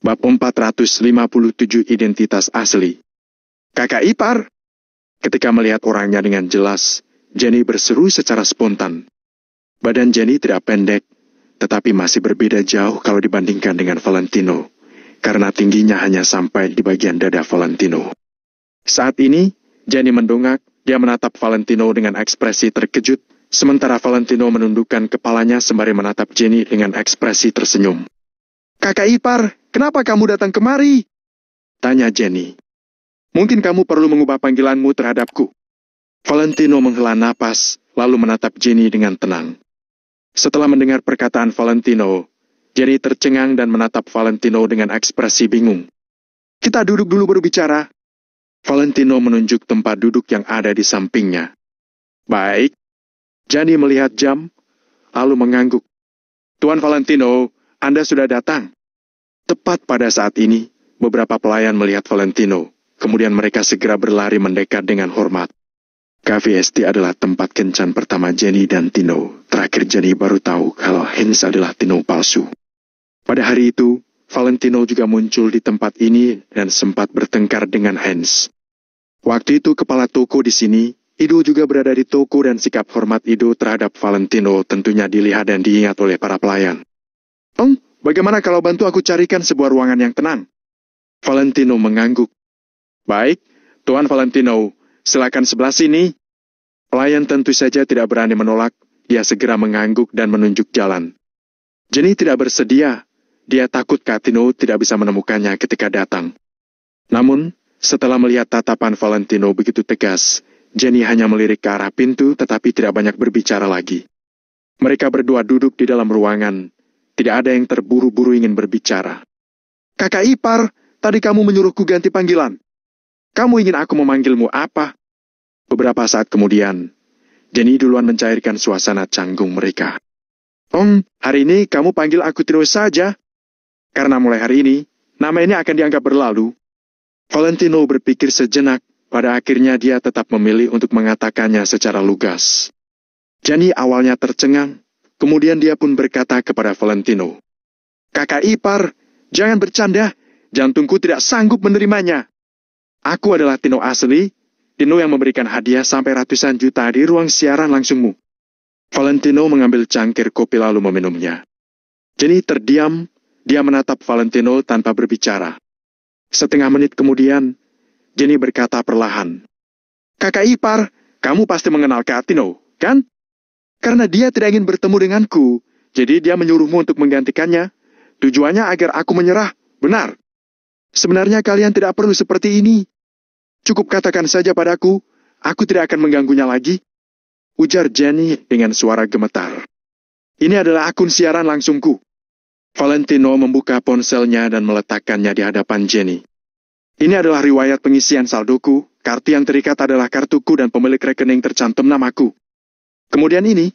Bab 457 Identitas Asli. Kakak ipar. Ketika melihat orangnya dengan jelas, Jenny berseru secara spontan. Badan Jenny tidak pendek, tetapi masih berbeda jauh kalau dibandingkan dengan Valentino, karena tingginya hanya sampai di bagian dada Valentino. Saat ini, Jenny mendongak, dia menatap Valentino dengan ekspresi terkejut, sementara Valentino menundukkan kepalanya sembari menatap Jenny dengan ekspresi tersenyum. Kakak ipar, kenapa kamu datang kemari? Tanya Jenny. Mungkin kamu perlu mengubah panggilanmu terhadapku. Valentino menghela napas, lalu menatap Jenny dengan tenang. Setelah mendengar perkataan Valentino, Jenny tercengang dan menatap Valentino dengan ekspresi bingung. Kita duduk dulu baru bicara. Valentino menunjuk tempat duduk yang ada di sampingnya. Baik. Jenny melihat jam, lalu mengangguk. Tuan Valentino, Anda sudah datang. Tepat pada saat ini, beberapa pelayan melihat Valentino, kemudian mereka segera berlari mendekat dengan hormat. Cafe Esti adalah tempat kencan pertama Jenny dan Tino. Terakhir Jenny baru tahu kalau Hans adalah Tino palsu. Pada hari itu, Valentino juga muncul di tempat ini dan sempat bertengkar dengan Hans. Waktu itu kepala toko di sini, Ido juga berada di toko dan sikap hormat Ido terhadap Valentino tentunya dilihat dan diingat oleh para pelayan. Bagaimana kalau bantu aku carikan sebuah ruangan yang tenang? Valentino mengangguk. Baik, Tuan Valentino, silakan sebelah sini. Pelayan tentu saja tidak berani menolak, dia segera mengangguk dan menunjuk jalan. Jenny tidak bersedia, dia takut Kak Tino tidak bisa menemukannya ketika datang. Namun, setelah melihat tatapan Valentino begitu tegas, Jenny hanya melirik ke arah pintu tetapi tidak banyak berbicara lagi. Mereka berdua duduk di dalam ruangan. Tidak ada yang terburu-buru ingin berbicara. Kakak ipar, tadi kamu menyuruhku ganti panggilan. Kamu ingin aku memanggilmu apa? Beberapa saat kemudian, Jenny duluan mencairkan suasana canggung mereka. Hari ini kamu panggil aku Tino saja. Karena mulai hari ini, nama ini akan dianggap berlalu. Valentino berpikir sejenak, pada akhirnya dia tetap memilih untuk mengatakannya secara lugas. Jenny awalnya tercengang. Kemudian dia pun berkata kepada Valentino, Kakak ipar, jangan bercanda, jantungku tidak sanggup menerimanya. Aku adalah Tino asli, Tino yang memberikan hadiah sampai ratusan juta di ruang siaran langsungmu. Valentino mengambil cangkir kopi lalu meminumnya. Jenny terdiam, dia menatap Valentino tanpa berbicara. Setengah menit kemudian, Jenny berkata perlahan, Kakak ipar, kamu pasti mengenal Kak Tino, kan? Karena dia tidak ingin bertemu denganku, jadi dia menyuruhmu untuk menggantikannya. Tujuannya agar aku menyerah, benar. Sebenarnya kalian tidak perlu seperti ini. Cukup katakan saja padaku, aku tidak akan mengganggunya lagi. Ujar Jenny dengan suara gemetar. Ini adalah akun siaran langsungku. Valentino membuka ponselnya dan meletakkannya di hadapan Jenny. Ini adalah riwayat pengisian saldoku, kartu yang terikat adalah kartuku dan pemilik rekening tercantum namaku. Kemudian ini,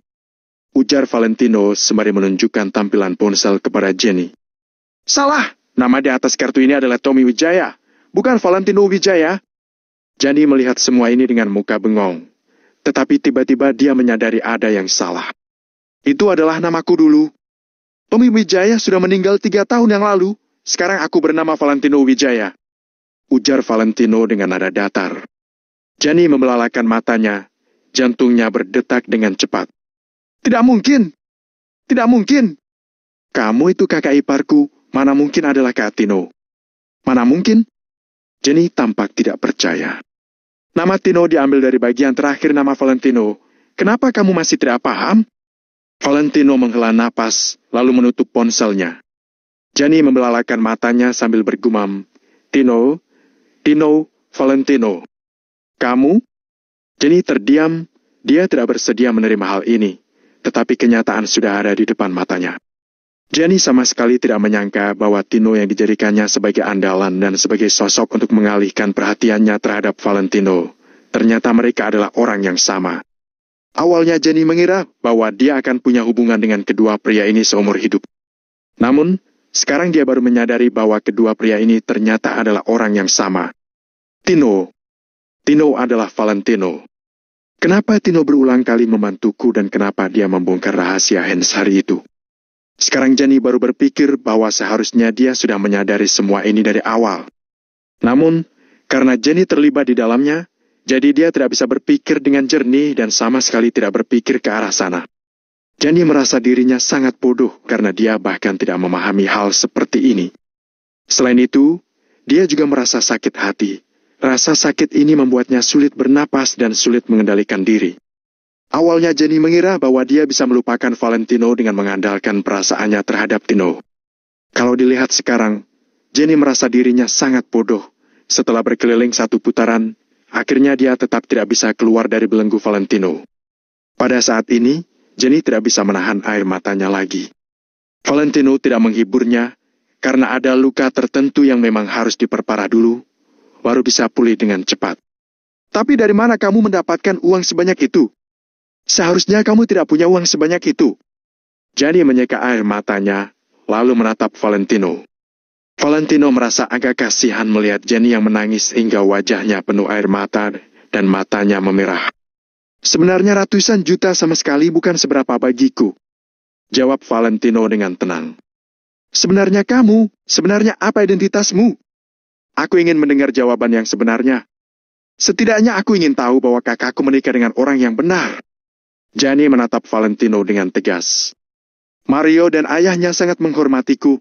ujar Valentino sembari menunjukkan tampilan ponsel kepada Jenny. Salah, nama di atas kartu ini adalah Tommy Wijaya, bukan Valentino Wijaya. Jenny melihat semua ini dengan muka bengong, tetapi tiba-tiba dia menyadari ada yang salah. Itu adalah namaku dulu. Tommy Wijaya sudah meninggal 3 tahun yang lalu, sekarang aku bernama Valentino Wijaya. Ujar Valentino dengan nada datar. Jenny membelalakan matanya. Jantungnya berdetak dengan cepat. Tidak mungkin. Tidak mungkin. Kamu itu kakak iparku, mana mungkin adalah Kak Tino. Mana mungkin? Jenny tampak tidak percaya. Nama Tino diambil dari bagian terakhir nama Valentino. Kenapa kamu masih tidak paham? Valentino menghela napas, lalu menutup ponselnya. Jenny membelalakan matanya sambil bergumam. Tino, Valentino. Kamu? Jenny terdiam, dia tidak bersedia menerima hal ini, tetapi kenyataan sudah ada di depan matanya. Jenny sama sekali tidak menyangka bahwa Tino yang dijadikannya sebagai andalan dan sebagai sosok untuk mengalihkan perhatiannya terhadap Valentino, ternyata mereka adalah orang yang sama. Awalnya Jenny mengira bahwa dia akan punya hubungan dengan kedua pria ini seumur hidup. Namun, sekarang dia baru menyadari bahwa kedua pria ini ternyata adalah orang yang sama. Tino adalah Valentino. Kenapa Tino berulang kali membantuku dan kenapa dia membongkar rahasia Hans hari itu? Sekarang Jenny baru berpikir bahwa seharusnya dia sudah menyadari semua ini dari awal. Namun, karena Jenny terlibat di dalamnya, jadi dia tidak bisa berpikir dengan jernih dan sama sekali tidak berpikir ke arah sana. Jenny merasa dirinya sangat bodoh karena dia bahkan tidak memahami hal seperti ini. Selain itu, dia juga merasa sakit hati. Rasa sakit ini membuatnya sulit bernapas dan sulit mengendalikan diri. Awalnya Jenny mengira bahwa dia bisa melupakan Valentino dengan mengandalkan perasaannya terhadap Tino. Kalau dilihat sekarang, Jenny merasa dirinya sangat bodoh. Setelah berkeliling satu putaran, akhirnya dia tetap tidak bisa keluar dari belenggu Valentino. Pada saat ini, Jenny tidak bisa menahan air matanya lagi. Valentino tidak menghiburnya, karena ada luka tertentu yang memang harus diperparah dulu, baru bisa pulih dengan cepat. Tapi dari mana kamu mendapatkan uang sebanyak itu? Seharusnya kamu tidak punya uang sebanyak itu. Jenny menyeka air matanya, lalu menatap Valentino. Valentino merasa agak kasihan melihat Jenny yang menangis hingga wajahnya penuh air mata dan matanya memerah. Sebenarnya ratusan juta sama sekali bukan seberapa bagiku, jawab Valentino dengan tenang. Sebenarnya apa identitasmu? Aku ingin mendengar jawaban yang sebenarnya. Setidaknya aku ingin tahu bahwa kakakku menikah dengan orang yang benar. Jenny menatap Valentino dengan tegas. Mario dan ayahnya sangat menghormatiku.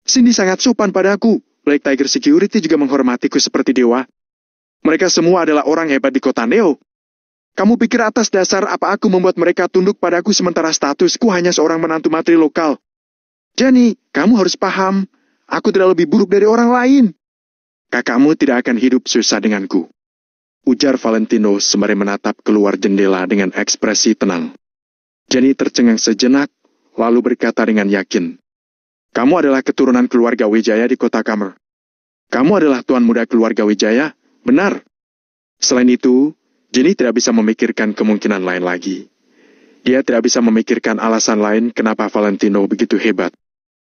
Cindy sangat sopan padaku. Black Tiger Security juga menghormatiku seperti dewa. Mereka semua adalah orang hebat di kota Neo. Kamu pikir atas dasar apa aku membuat mereka tunduk padaku sementara statusku hanya seorang menantu matri lokal? Jenny, kamu harus paham, aku tidak lebih buruk dari orang lain. Kakakmu tidak akan hidup susah denganku, ujar Valentino sembari menatap keluar jendela dengan ekspresi tenang. Jenny tercengang sejenak, lalu berkata dengan yakin, kamu adalah keturunan keluarga Wijaya di kota Kamer. Kamu adalah tuan muda keluarga Wijaya, benar. Selain itu, Jenny tidak bisa memikirkan kemungkinan lain lagi. Dia tidak bisa memikirkan alasan lain kenapa Valentino begitu hebat.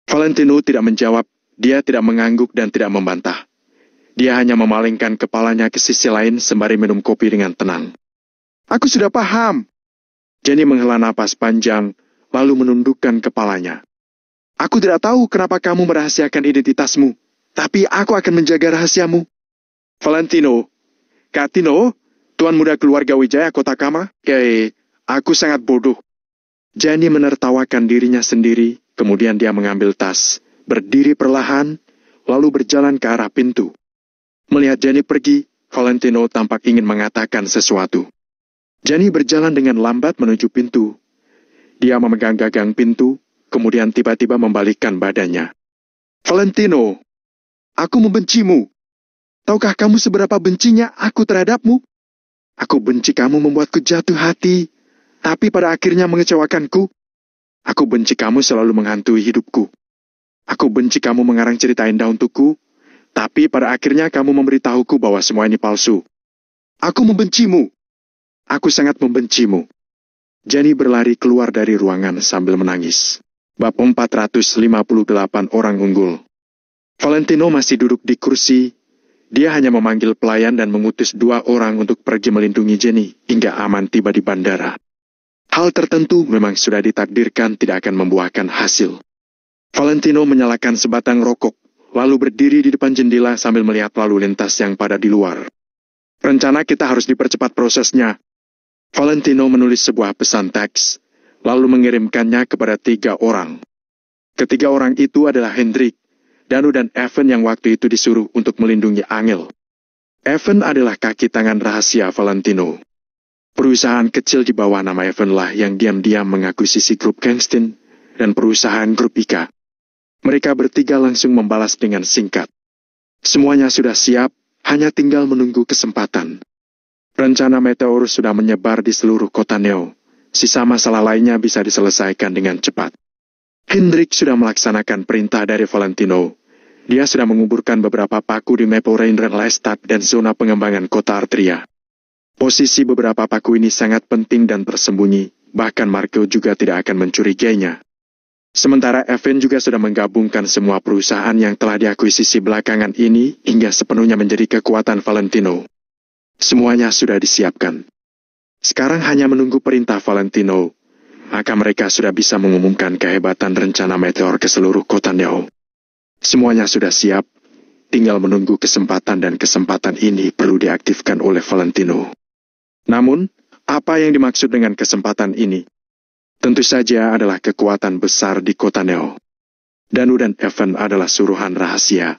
Valentino tidak menjawab, dia tidak mengangguk dan tidak membantah. Dia hanya memalingkan kepalanya ke sisi lain sembari minum kopi dengan tenang. Aku sudah paham. Jenny menghela napas panjang, lalu menundukkan kepalanya. Aku tidak tahu kenapa kamu merahasiakan identitasmu, tapi aku akan menjaga rahasiamu. Valentino, Kak Tino, tuan muda keluarga Wijaya kota Kama, aku sangat bodoh. Jenny menertawakan dirinya sendiri, kemudian dia mengambil tas, berdiri perlahan, lalu berjalan ke arah pintu. Melihat Jenny pergi, Valentino tampak ingin mengatakan sesuatu. Jenny berjalan dengan lambat menuju pintu. Dia memegang gagang pintu, kemudian tiba-tiba membalikkan badannya. Valentino, aku membencimu. Tahukah kamu seberapa bencinya aku terhadapmu? Aku benci kamu membuatku jatuh hati, tapi pada akhirnya mengecewakanku. Aku benci kamu selalu menghantui hidupku. Aku benci kamu mengarang cerita indah untukku, tapi pada akhirnya kamu memberitahuku bahwa semua ini palsu. Aku membencimu. Aku sangat membencimu. Jenny berlari keluar dari ruangan sambil menangis. Bab 458 Orang Unggul. Valentino masih duduk di kursi. Dia hanya memanggil pelayan dan mengutus 2 orang untuk pergi melindungi Jenny hingga aman tiba di bandara. Hal tertentu memang sudah ditakdirkan tidak akan membuahkan hasil. Valentino menyalakan sebatang rokok, lalu berdiri di depan jendela sambil melihat lalu lintas yang pada di luar. Rencana kita harus dipercepat prosesnya. Valentino menulis sebuah pesan teks, lalu mengirimkannya kepada 3 orang. Ketiga orang itu adalah Hendrik, Danu dan Evan yang waktu itu disuruh untuk melindungi Angel. Evan adalah kaki tangan rahasia Valentino. Perusahaan kecil di bawah nama Evan lah yang diam-diam mengakuisisi grup Kingston dan perusahaan grup Ika. Mereka bertiga langsung membalas dengan singkat. Semuanya sudah siap, hanya tinggal menunggu kesempatan. Rencana meteor sudah menyebar di seluruh kota Neo. Sisa masalah lainnya bisa diselesaikan dengan cepat. Hendrik sudah melaksanakan perintah dari Valentino. Dia sudah menguburkan beberapa paku di Maple Rain Red Lestat dan zona pengembangan kota Artria. Posisi beberapa paku ini sangat penting dan tersembunyi, bahkan Marco juga tidak akan mencurigainya. Sementara Evan juga sudah menggabungkan semua perusahaan yang telah diakuisisi belakangan ini hingga sepenuhnya menjadi kekuatan Valentino. Semuanya sudah disiapkan. Sekarang hanya menunggu perintah Valentino. maka mereka sudah bisa mengumumkan kehebatan rencana meteor ke seluruh kota Neo. Semuanya sudah siap, tinggal menunggu kesempatan dan kesempatan ini perlu diaktifkan oleh Valentino. Namun, apa yang dimaksud dengan kesempatan ini? Tentu saja adalah kekuatan besar di kota Neo. Danu dan Evan adalah suruhan rahasia.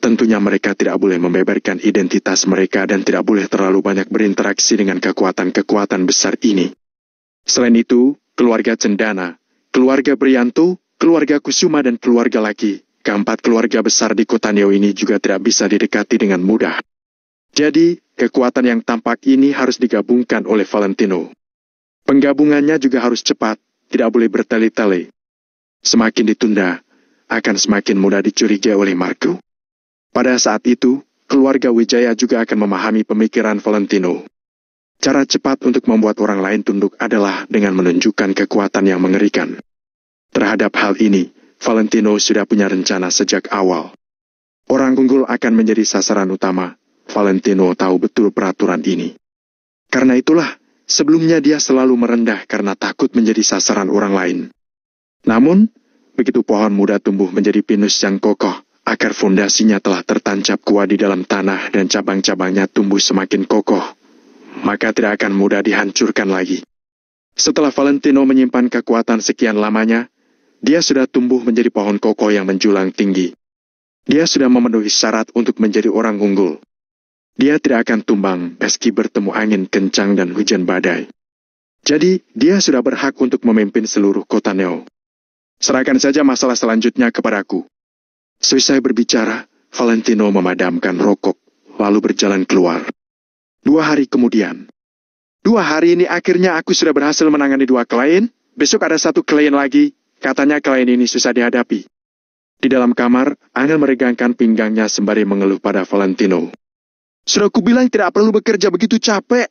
Tentunya mereka tidak boleh membeberkan identitas mereka dan tidak boleh terlalu banyak berinteraksi dengan kekuatan-kekuatan besar ini. Selain itu, keluarga Cendana, keluarga Prianto, keluarga Kusuma dan keluarga Laki, keempat keluarga besar di kota Neo ini juga tidak bisa didekati dengan mudah. Jadi, kekuatan yang tampak ini harus digabungkan oleh Valentino. Penggabungannya juga harus cepat, tidak boleh bertele-tele. Semakin ditunda, akan semakin mudah dicurigai oleh Marco. Pada saat itu, keluarga Wijaya juga akan memahami pemikiran Valentino. Cara cepat untuk membuat orang lain tunduk adalah dengan menunjukkan kekuatan yang mengerikan. Terhadap hal ini, Valentino sudah punya rencana sejak awal. Orang unggul akan menjadi sasaran utama. Valentino tahu betul peraturan ini. Karena itulah, sebelumnya dia selalu merendah karena takut menjadi sasaran orang lain. Namun, begitu pohon muda tumbuh menjadi pinus yang kokoh, akar fondasinya telah tertancap kuat di dalam tanah dan cabang-cabangnya tumbuh semakin kokoh, maka tidak akan mudah dihancurkan lagi. Setelah Valentino menyimpan kekuatan sekian lamanya, dia sudah tumbuh menjadi pohon kokoh yang menjulang tinggi. Dia sudah memenuhi syarat untuk menjadi orang unggul. Dia tidak akan tumbang meski bertemu angin kencang dan hujan badai. Jadi, dia sudah berhak untuk memimpin seluruh kota Neo. Serahkan saja masalah selanjutnya kepadaku. Selesai berbicara, Valentino memadamkan rokok, lalu berjalan keluar. 2 hari kemudian. 2 hari ini akhirnya aku sudah berhasil menangani 2 klien, besok ada 1 klien lagi, katanya klien ini susah dihadapi. Di dalam kamar, Angel meregangkan pinggangnya sembari mengeluh pada Valentino. Sudah kubilang tidak perlu bekerja begitu capek.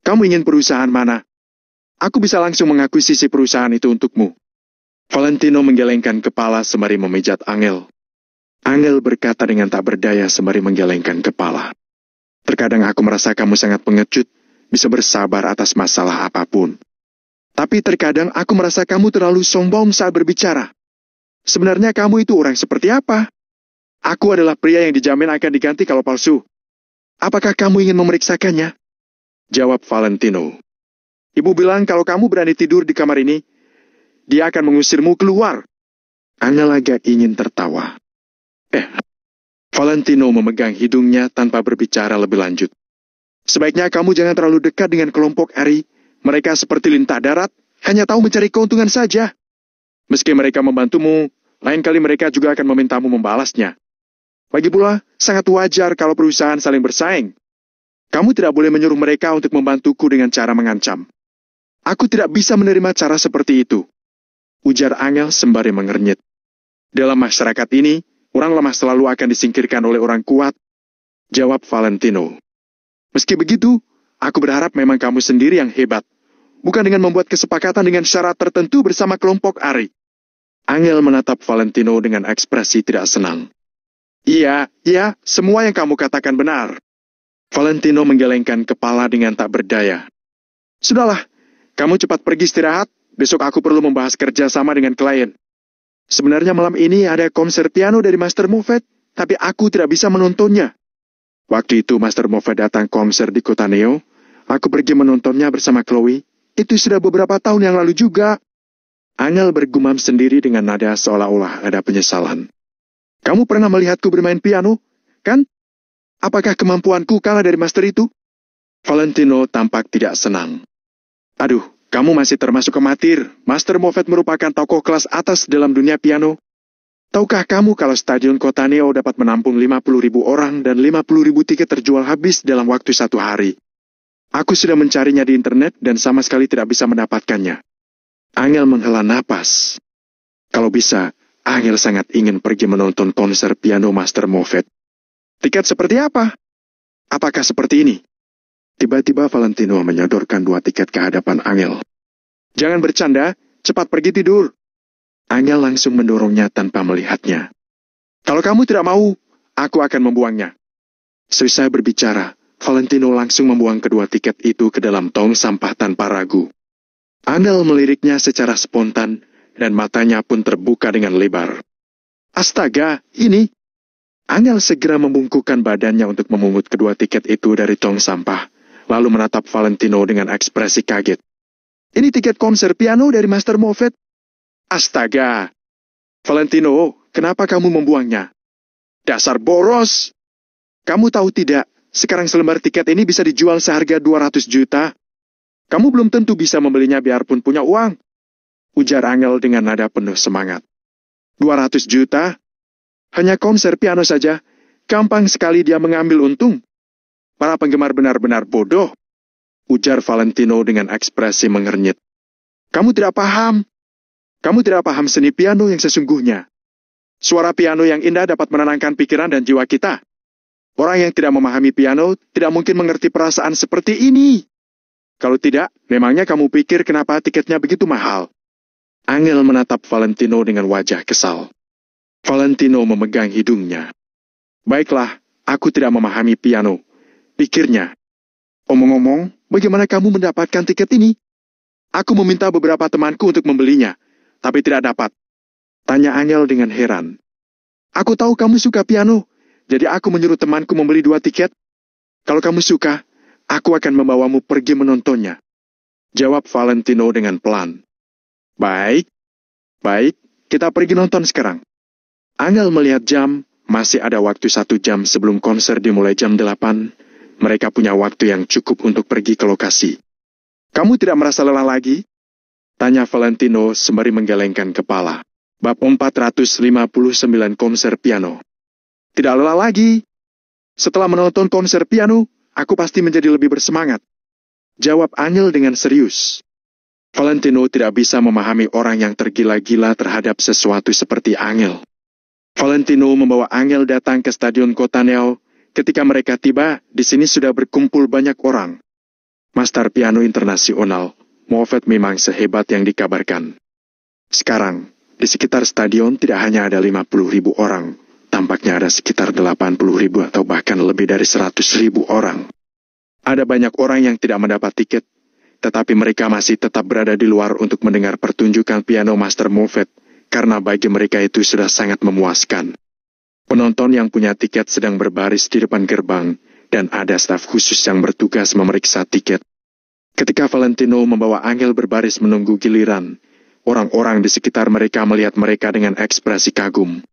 Kamu ingin perusahaan mana? Aku bisa langsung mengakuisisi perusahaan itu untukmu. Valentino menggelengkan kepala sembari memijat Angel. Angel berkata dengan tak berdaya sembari menggelengkan kepala. Terkadang aku merasa kamu sangat pengecut, bisa bersabar atas masalah apapun. Tapi terkadang aku merasa kamu terlalu sombong saat berbicara. Sebenarnya kamu itu orang seperti apa? Aku adalah pria yang dijamin akan diganti kalau palsu. Apakah kamu ingin memeriksakannya? Jawab Valentino. Ibu bilang kalau kamu berani tidur di kamar ini, dia akan mengusirmu keluar. Angel agak ingin tertawa. Valentino memegang hidungnya tanpa berbicara lebih lanjut. Sebaiknya kamu jangan terlalu dekat dengan kelompok Eri. Mereka seperti lintah darat, hanya tahu mencari keuntungan saja. Meski mereka membantumu, lain kali mereka juga akan memintamu membalasnya. Lagi pula, sangat wajar kalau perusahaan saling bersaing. Kamu tidak boleh menyuruh mereka untuk membantuku dengan cara mengancam. Aku tidak bisa menerima cara seperti itu. Ujar Angel sembari mengernyit. Dalam masyarakat ini, orang lemah selalu akan disingkirkan oleh orang kuat. Jawab Valentino. Meski begitu, aku berharap memang kamu sendiri yang hebat. Bukan dengan membuat kesepakatan dengan syarat tertentu bersama kelompok Ari. Angel menatap Valentino dengan ekspresi tidak senang. Iya, semua yang kamu katakan benar. Valentino menggelengkan kepala dengan tak berdaya. Sudahlah, kamu cepat pergi istirahat. Besok aku perlu membahas kerjasama dengan klien. Sebenarnya malam ini ada konser piano dari Master Moffat, tapi aku tidak bisa menontonnya. Waktu itu Master Moffat datang konser di kota Neo. Aku pergi menontonnya bersama Chloe. Itu sudah beberapa tahun yang lalu juga. Angel bergumam sendiri dengan nada seolah-olah ada penyesalan. Kamu pernah melihatku bermain piano, kan? Apakah kemampuanku kalah dari master itu? Valentino tampak tidak senang. Aduh, kamu masih termasuk amatir. Master Moffat merupakan tokoh kelas atas dalam dunia piano. Tahukah kamu kalau stadion kota Neo dapat menampung 50.000 orang dan 50.000 tiket terjual habis dalam waktu 1 hari? Aku sudah mencarinya di internet dan sama sekali tidak bisa mendapatkannya. Angel menghela napas. Kalau bisa, Angel sangat ingin pergi menonton konser piano Master Moffat. Tiket seperti apa? Apakah seperti ini? Tiba-tiba Valentino menyodorkan 2 tiket ke hadapan Angel. Jangan bercanda, cepat pergi tidur. Angel langsung mendorongnya tanpa melihatnya. Kalau kamu tidak mau, aku akan membuangnya. Selesai berbicara, Valentino langsung membuang kedua tiket itu ke dalam tong sampah tanpa ragu. Angel meliriknya secara spontan, dan matanya pun terbuka dengan lebar. Astaga, ini! Angel segera membungkukkan badannya untuk memungut kedua tiket itu dari tong sampah, lalu menatap Valentino dengan ekspresi kaget. Ini tiket konser piano dari Master Moffat. Astaga! Valentino, kenapa kamu membuangnya? Dasar boros! Kamu tahu tidak, sekarang selembar tiket ini bisa dijual seharga 200 juta. Kamu belum tentu bisa membelinya biarpun punya uang. Ujar Angel dengan nada penuh semangat. 200 juta? Hanya konser piano saja. Gampang sekali dia mengambil untung. Para penggemar benar-benar bodoh. Ujar Valentino dengan ekspresi mengernyit. Kamu tidak paham. Kamu tidak paham seni piano yang sesungguhnya. Suara piano yang indah dapat menenangkan pikiran dan jiwa kita. Orang yang tidak memahami piano tidak mungkin mengerti perasaan seperti ini. Kalau tidak, memangnya kamu pikir kenapa tiketnya begitu mahal? Angel menatap Valentino dengan wajah kesal. Valentino memegang hidungnya. Baiklah, aku tidak memahami piano. Pikirnya. Omong-omong, bagaimana kamu mendapatkan tiket ini? Aku meminta beberapa temanku untuk membelinya, tapi tidak dapat. Tanya Angel dengan heran. Aku tahu kamu suka piano, jadi aku menyuruh temanku membeli 2 tiket. Kalau kamu suka, aku akan membawamu pergi menontonnya. Jawab Valentino dengan pelan. Baik, kita pergi nonton sekarang. Angel melihat jam, masih ada waktu 1 jam sebelum konser dimulai jam 8. Mereka punya waktu yang cukup untuk pergi ke lokasi. Kamu tidak merasa lelah lagi? Tanya Valentino sembari menggelengkan kepala. Bab 459 konser piano. Tidak lelah lagi. Setelah menonton konser piano, aku pasti menjadi lebih bersemangat. Jawab Angel dengan serius. Valentino tidak bisa memahami orang yang tergila-gila terhadap sesuatu seperti Angel. Valentino membawa Angel datang ke Stadion Cotaneo. Ketika mereka tiba, di sini sudah berkumpul banyak orang. Master piano internasional, Moffat memang sehebat yang dikabarkan. Sekarang, di sekitar stadion tidak hanya ada 50.000 orang, tampaknya ada sekitar 80.000 atau bahkan lebih dari 100.000 orang. Ada banyak orang yang tidak mendapat tiket, tetapi mereka masih tetap berada di luar untuk mendengar pertunjukan piano Master Moffat, karena bagi mereka itu sudah sangat memuaskan. Penonton yang punya tiket sedang berbaris di depan gerbang, dan ada staf khusus yang bertugas memeriksa tiket. Ketika Valentino membawa Angel berbaris menunggu giliran, orang-orang di sekitar mereka melihat mereka dengan ekspresi kagum.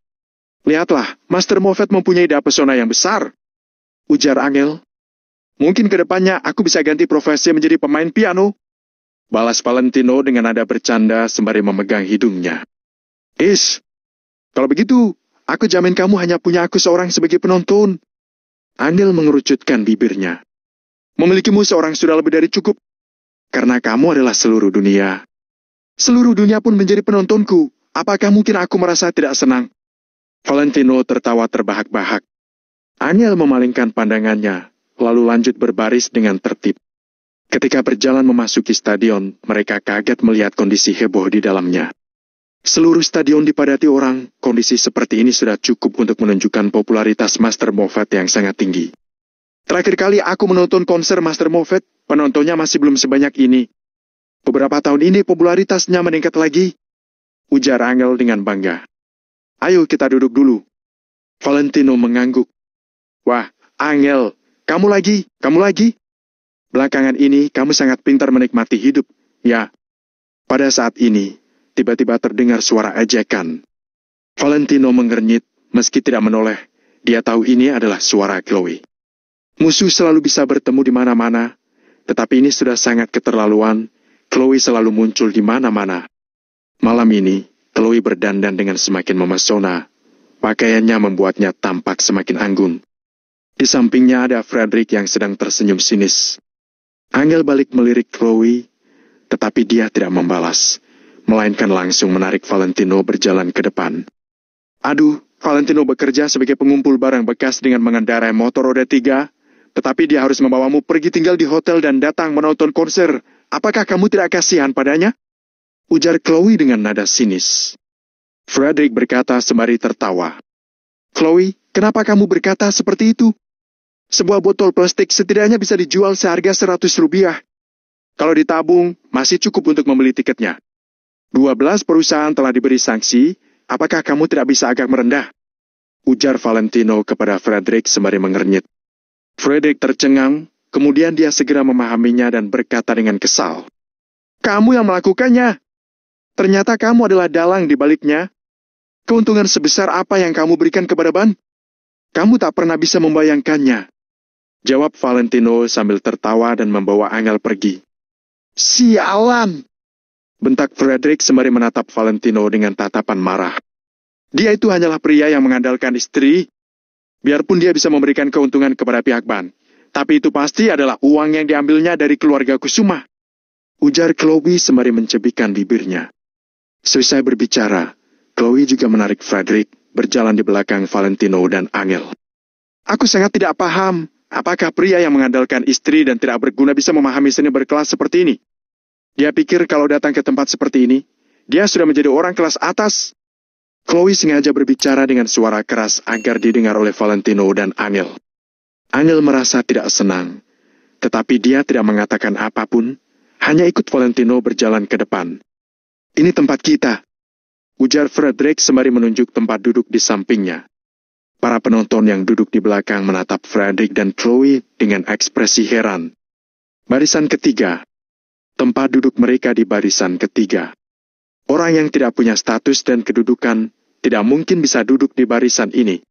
Lihatlah, Master Moffat mempunyai daya pesona yang besar, ujar Angel. Mungkin ke depannya aku bisa ganti profesi menjadi pemain piano. Balas Valentino dengan nada bercanda sembari memegang hidungnya. Kalau begitu, aku jamin kamu hanya punya aku seorang sebagai penonton. Angel mengerucutkan bibirnya. Memilikimu seorang sudah lebih dari cukup. Karena kamu adalah seluruh dunia. Seluruh dunia pun menjadi penontonku. Apakah mungkin aku merasa tidak senang? Valentino tertawa terbahak-bahak. Angel memalingkan pandangannya, lalu lanjut berbaris dengan tertib. Ketika berjalan memasuki stadion, mereka kaget melihat kondisi heboh di dalamnya. Seluruh stadion dipadati orang, kondisi seperti ini sudah cukup untuk menunjukkan popularitas Master Moffat yang sangat tinggi. Terakhir kali aku menonton konser Master Moffat, penontonnya masih belum sebanyak ini. Beberapa tahun ini popularitasnya meningkat lagi, ujar Angel dengan bangga. Ayo kita duduk dulu. Valentino mengangguk. Wah, Angel, kamu lagi? Belakangan ini kamu sangat pintar menikmati hidup, ya. Pada saat ini, tiba-tiba terdengar suara ejekan. Valentino mengernyit, meski tidak menoleh. Dia tahu ini adalah suara Chloe. Musuh selalu bisa bertemu di mana-mana, tetapi ini sudah sangat keterlaluan. Chloe selalu muncul di mana-mana. Malam ini, Chloe berdandan dengan semakin memesona. Pakaiannya membuatnya tampak semakin anggun. Di sampingnya ada Frederick yang sedang tersenyum sinis. Angel balik melirik Chloe, tetapi dia tidak membalas, melainkan langsung menarik Valentino berjalan ke depan. Aduh, Valentino bekerja sebagai pengumpul barang bekas dengan mengendarai motor roda 3, tetapi dia harus membawamu pergi tinggal di hotel dan datang menonton konser. Apakah kamu tidak kasihan padanya? Ujar Chloe dengan nada sinis. Frederick berkata sembari tertawa. Chloe, kenapa kamu berkata seperti itu? Sebuah botol plastik setidaknya bisa dijual seharga 100 rupiah. Kalau ditabung, masih cukup untuk membeli tiketnya. 12 perusahaan telah diberi sanksi, apakah kamu tidak bisa agak merendah? Ujar Valentino kepada Frederick sembari mengernyit. Frederick tercengang, kemudian dia segera memahaminya dan berkata dengan kesal. Kamu yang melakukannya. Ternyata kamu adalah dalang di baliknya. Keuntungan sebesar apa yang kamu berikan kepada Ban? Kamu tak pernah bisa membayangkannya. Jawab Valentino sambil tertawa dan membawa Angel pergi. Sialan! Bentak Frederick sembari menatap Valentino dengan tatapan marah. Dia itu hanyalah pria yang mengandalkan istri. Biarpun dia bisa memberikan keuntungan kepada pihak Ban, tapi itu pasti adalah uang yang diambilnya dari keluarga Kusuma. Ujar Chloe sembari mencebikkan bibirnya. Selesai berbicara, Chloe juga menarik Frederick berjalan di belakang Valentino dan Angel. Aku sangat tidak paham, apakah pria yang mengandalkan istri dan tidak berguna bisa memahami seni berkelas seperti ini. Dia pikir kalau datang ke tempat seperti ini, dia sudah menjadi orang kelas atas. Chloe sengaja berbicara dengan suara keras agar didengar oleh Valentino dan Angel. Angel merasa tidak senang, tetapi dia tidak mengatakan apapun, hanya ikut Valentino berjalan ke depan. Ini tempat kita, ujar Frederick sembari menunjuk tempat duduk di sampingnya. Para penonton yang duduk di belakang menatap Frederick dan Chloe dengan ekspresi heran. Barisan ketiga. Tempat duduk mereka di barisan ketiga. Orang yang tidak punya status dan kedudukan tidak mungkin bisa duduk di barisan ini.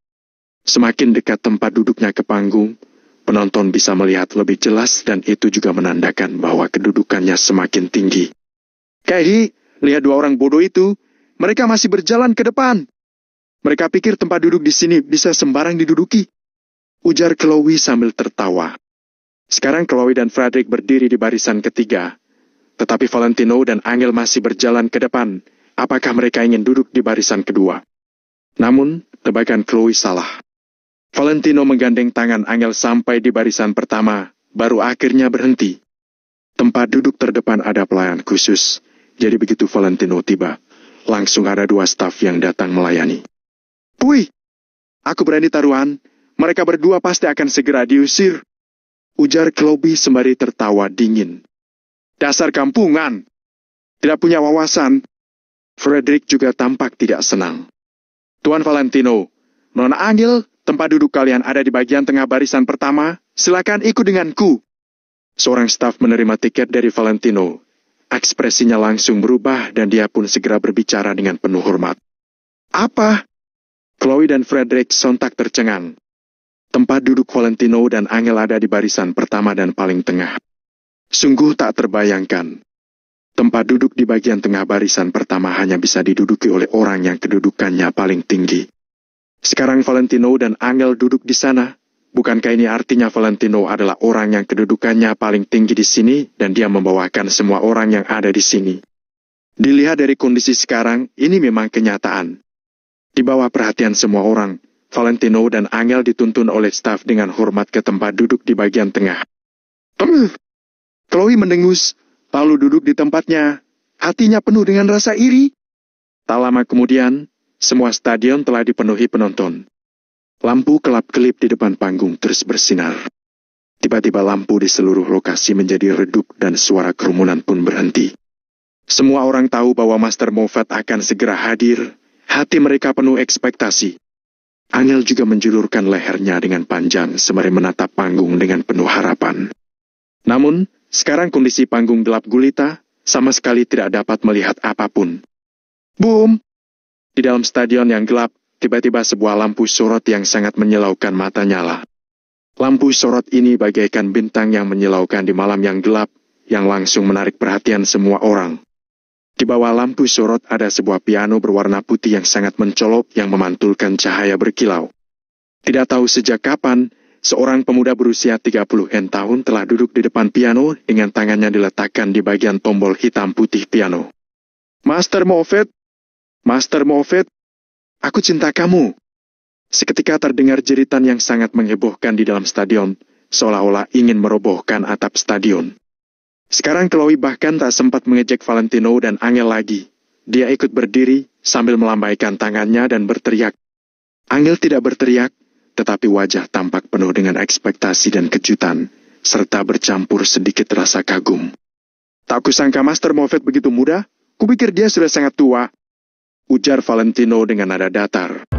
Semakin dekat tempat duduknya ke panggung, penonton bisa melihat lebih jelas dan itu juga menandakan bahwa kedudukannya semakin tinggi. Kei, lihat dua orang bodoh itu, mereka masih berjalan ke depan. Mereka pikir tempat duduk di sini bisa sembarang diduduki. Ujar Chloe sambil tertawa. Sekarang Chloe dan Frederick berdiri di barisan ketiga. Tetapi Valentino dan Angel masih berjalan ke depan. Apakah mereka ingin duduk di barisan kedua? Namun, tebakan Chloe salah. Valentino menggandeng tangan Angel sampai di barisan pertama, baru akhirnya berhenti. Tempat duduk terdepan ada pelayan khusus, jadi begitu Valentino tiba, langsung ada dua staf yang datang melayani. Puih, aku berani taruhan, mereka berdua pasti akan segera diusir. Ujar Chloe sembari tertawa dingin. Dasar kampungan, tidak punya wawasan. Frederick juga tampak tidak senang. Tuan Valentino, Nona Angel, tempat duduk kalian ada di bagian tengah barisan pertama, silakan ikut denganku. Seorang staf menerima tiket dari Valentino. Ekspresinya langsung berubah dan dia pun segera berbicara dengan penuh hormat. Apa? Chloe dan Frederick sontak tercengang. Tempat duduk Valentino dan Angel ada di barisan pertama dan paling tengah. Sungguh tak terbayangkan. Tempat duduk di bagian tengah barisan pertama hanya bisa diduduki oleh orang yang kedudukannya paling tinggi. Sekarang Valentino dan Angel duduk di sana. Bukankah ini artinya Valentino adalah orang yang kedudukannya paling tinggi di sini dan dia membawakan semua orang yang ada di sini? Dilihat dari kondisi sekarang, ini memang kenyataan. Di bawah perhatian semua orang, Valentino dan Angel dituntun oleh staf dengan hormat ke tempat duduk di bagian tengah. Chloe mendengus, lalu duduk di tempatnya. Hatinya penuh dengan rasa iri. Tak lama kemudian, semua stadion telah dipenuhi penonton. Lampu kelap-kelip di depan panggung terus bersinar. Tiba-tiba lampu di seluruh lokasi menjadi redup dan suara kerumunan pun berhenti. Semua orang tahu bahwa Master Moffat akan segera hadir. Hati mereka penuh ekspektasi. Angel juga menjulurkan lehernya dengan panjang sembari menatap panggung dengan penuh harapan. Namun, sekarang kondisi panggung gelap gulita, sama sekali tidak dapat melihat apapun. Boom! Di dalam stadion yang gelap, tiba-tiba sebuah lampu sorot yang sangat menyilaukan mata nyala. Lampu sorot ini bagaikan bintang yang menyilaukan di malam yang gelap, yang langsung menarik perhatian semua orang. Di bawah lampu sorot ada sebuah piano berwarna putih yang sangat mencolok yang memantulkan cahaya berkilau. Tidak tahu sejak kapan, seorang pemuda berusia 30-an tahun telah duduk di depan piano dengan tangannya diletakkan di bagian tombol hitam putih piano. Master Moffat, aku cinta kamu. Seketika terdengar jeritan yang sangat menghebohkan di dalam stadion, seolah-olah ingin merobohkan atap stadion. Sekarang Chloe bahkan tak sempat mengejek Valentino dan Angel lagi. Dia ikut berdiri sambil melambaikan tangannya dan berteriak. Angel tidak berteriak, tetapi wajah tampak penuh dengan ekspektasi dan kejutan, serta bercampur sedikit rasa kagum. Tak kusangka Master Moffat begitu muda, kupikir dia sudah sangat tua, ujar Valentino dengan nada datar.